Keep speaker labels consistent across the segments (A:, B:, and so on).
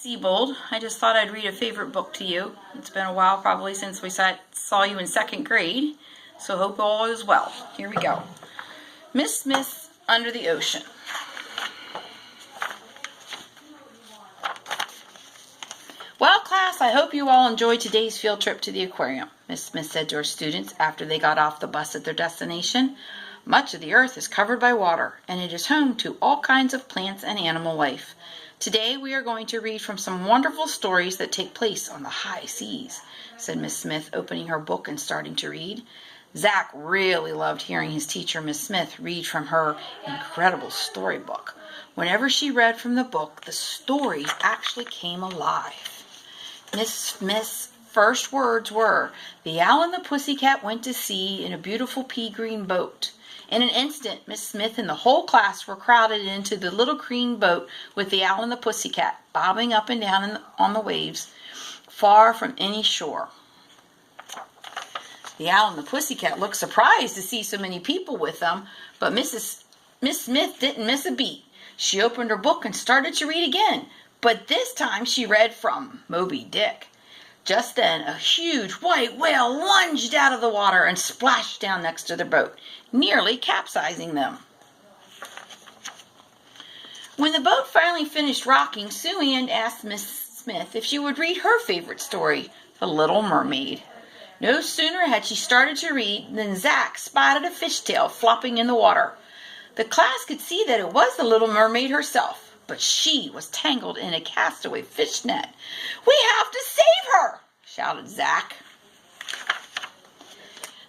A: Sebold, I just thought I'd read a favorite book to you. It's been a while probably since we saw you in second grade, so hope all is well. Here we go. Miss Smith Under the Ocean. Well, class, I hope you all enjoyed today's field trip to the aquarium, Miss Smith said to her students after they got off the bus at their destination. Much of the earth is covered by water, and it is home to all kinds of plants and animal life. Today we are going to read from some wonderful stories that take place on the high seas, said Miss Smith, opening her book and starting to read. Zach really loved hearing his teacher, Miss Smith, read from her incredible storybook. Whenever she read from the book, the stories actually came alive. Miss Smith's first words were, "The owl and the pussycat went to sea in a beautiful pea-green boat." In an instant, Miss Smith and the whole class were crowded into the little green boat with the owl and the pussycat, bobbing up and down on the waves, far from any shore. The owl and the pussycat looked surprised to see so many people with them, but Miss Smith didn't miss a beat. She opened her book and started to read again, but this time she read from Moby Dick. Just then, a huge white whale lunged out of the water and splashed down next to the boat, nearly capsizing them. When the boat finally finished rocking, Sue Ann asked Miss Smith if she would read her favorite story, The Little Mermaid. No sooner had she started to read than Zach spotted a fishtail flopping in the water. The class could see that it was the Little Mermaid herself, but she was tangled in a castaway fish net. "We have to save her!" shouted Zach.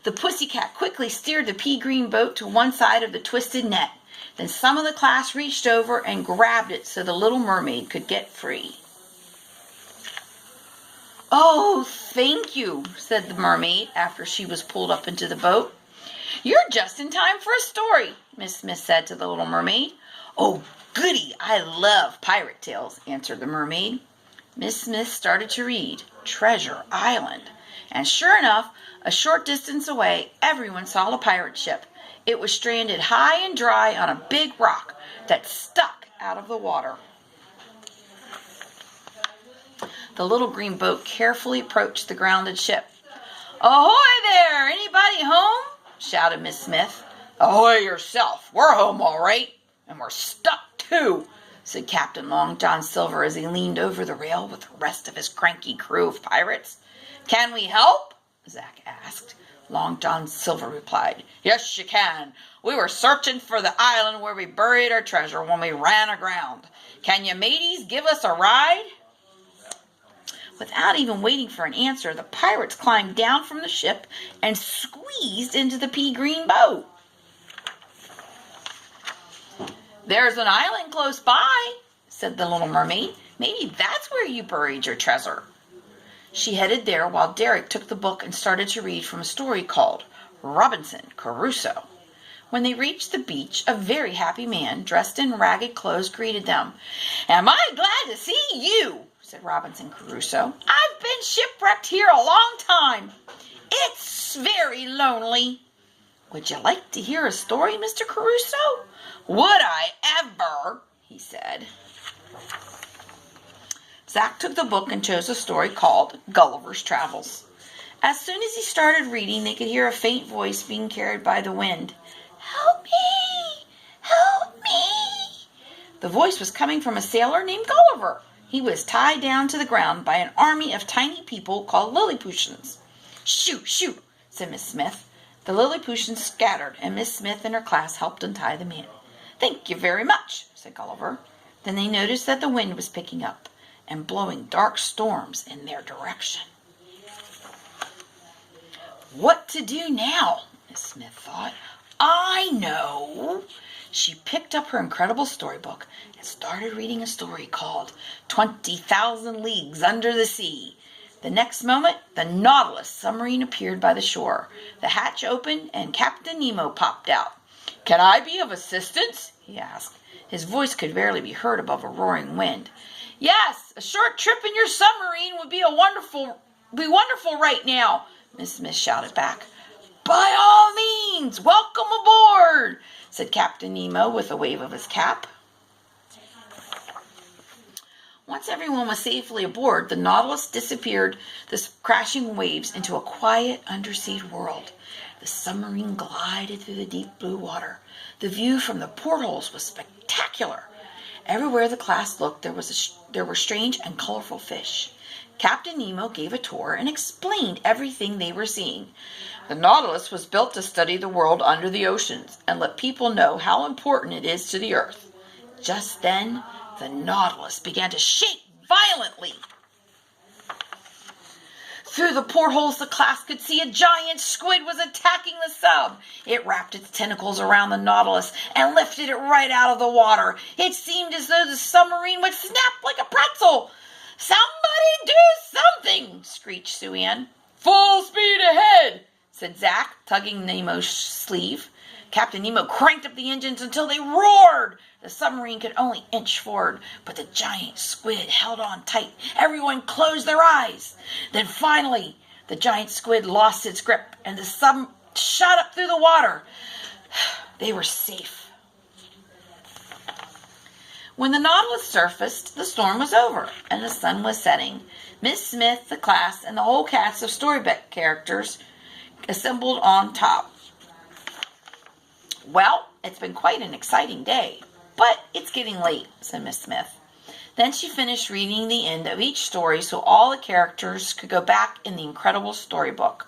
A: The pussycat quickly steered the pea-green boat to one side of the twisted net. Then some of the class reached over and grabbed it so the Little Mermaid could get free. "Oh, thank you," said the mermaid after she was pulled up into the boat. "You're just in time for a story," Miss Smith said to the Little Mermaid. "Oh, goody, I love pirate tales," answered the mermaid. Miss Smith started to read Treasure Island, and sure enough, a short distance away, everyone saw a pirate ship. It was stranded high and dry on a big rock that stuck out of the water. The little green boat carefully approached the grounded ship. "Ahoy there! Anybody home?" shouted Miss Smith. "Ahoy yourself! We're home all right, and we're stuck too," said Captain Long John Silver as he leaned over the rail with the rest of his cranky crew of pirates. "Can we help?" Zach asked. Long John Silver replied, "Yes, you can. We were searching for the island where we buried our treasure when we ran aground. Can you mateys give us a ride?" Without even waiting for an answer, the pirates climbed down from the ship and squeezed into the pea-green boat. "There's an island close by," said the Little Mermaid. "Maybe that's where you buried your treasure." She headed there while Derek took the book and started to read from a story called Robinson Crusoe. When they reached the beach, a very happy man, dressed in ragged clothes, greeted them. "Am I glad to see you," said Robinson Crusoe. "I've been shipwrecked here a long time. It's very lonely. Would you like to hear a story, Mr. Crusoe?" "Would I ever," he said. Zach took the book and chose a story called Gulliver's Travels. As soon as he started reading, they could hear a faint voice being carried by the wind. "Help me! Help me!" The voice was coming from a sailor named Gulliver. He was tied down to the ground by an army of tiny people called Lilliputians. "Shoot, shoot," said Miss Smith. The Lilliputians scattered, and Miss Smith and her class helped untie the man. "Thank you very much," said Gulliver. Then they noticed that the wind was picking up and blowing dark storms in their direction. What to do now? Miss Smith thought. I know. She picked up her incredible storybook and started reading a story called 20,000 Leagues Under the Sea. The next moment, the Nautilus submarine appeared by the shore. The hatch opened and Captain Nemo popped out. "Can I be of assistance?" he asked. His voice could barely be heard above a roaring wind. "Yes, a short trip in your submarine would be wonderful right now," Miss Smith shouted back. "By all means, welcome aboard," said Captain Nemo with a wave of his cap. Once everyone was safely aboard, the Nautilus disappeared the crashing waves into a quiet undersea world. The submarine glided through the deep blue water. The view from the portholes was spectacular. Everywhere the class looked, there were strange and colorful fish. Captain Nemo gave a tour and explained everything they were seeing. The Nautilus was built to study the world under the oceans and let people know how important it is to the Earth. Just then, the Nautilus began to shake violently. Through the portholes, the class could see a giant squid was attacking the sub. It wrapped its tentacles around the Nautilus and lifted it right out of the water. It seemed as though the submarine would snap like a pretzel. "Somebody do something!" screeched Sue Ann. "Full speed ahead!" said Zach, tugging Nemo's sleeve. Captain Nemo cranked up the engines until they roared. The submarine could only inch forward, but the giant squid held on tight. Everyone closed their eyes. Then finally, the giant squid lost its grip, and the sub shot up through the water. They were safe. When the Nautilus surfaced, the storm was over, and the sun was setting. Miss Smith, the class, and the whole cast of storybook characters assembled on top. "Well, it's been quite an exciting day, but it's getting late," said Miss Smith. Then she finished reading the end of each story so all the characters could go back in the incredible storybook.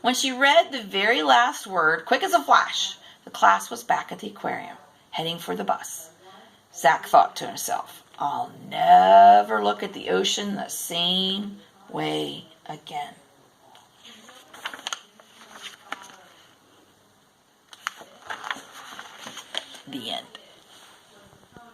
A: When she read the very last word, quick as a flash, the class was back at the aquarium, heading for the bus. Zach thought to himself, "I'll never look at the ocean the same way again." The end.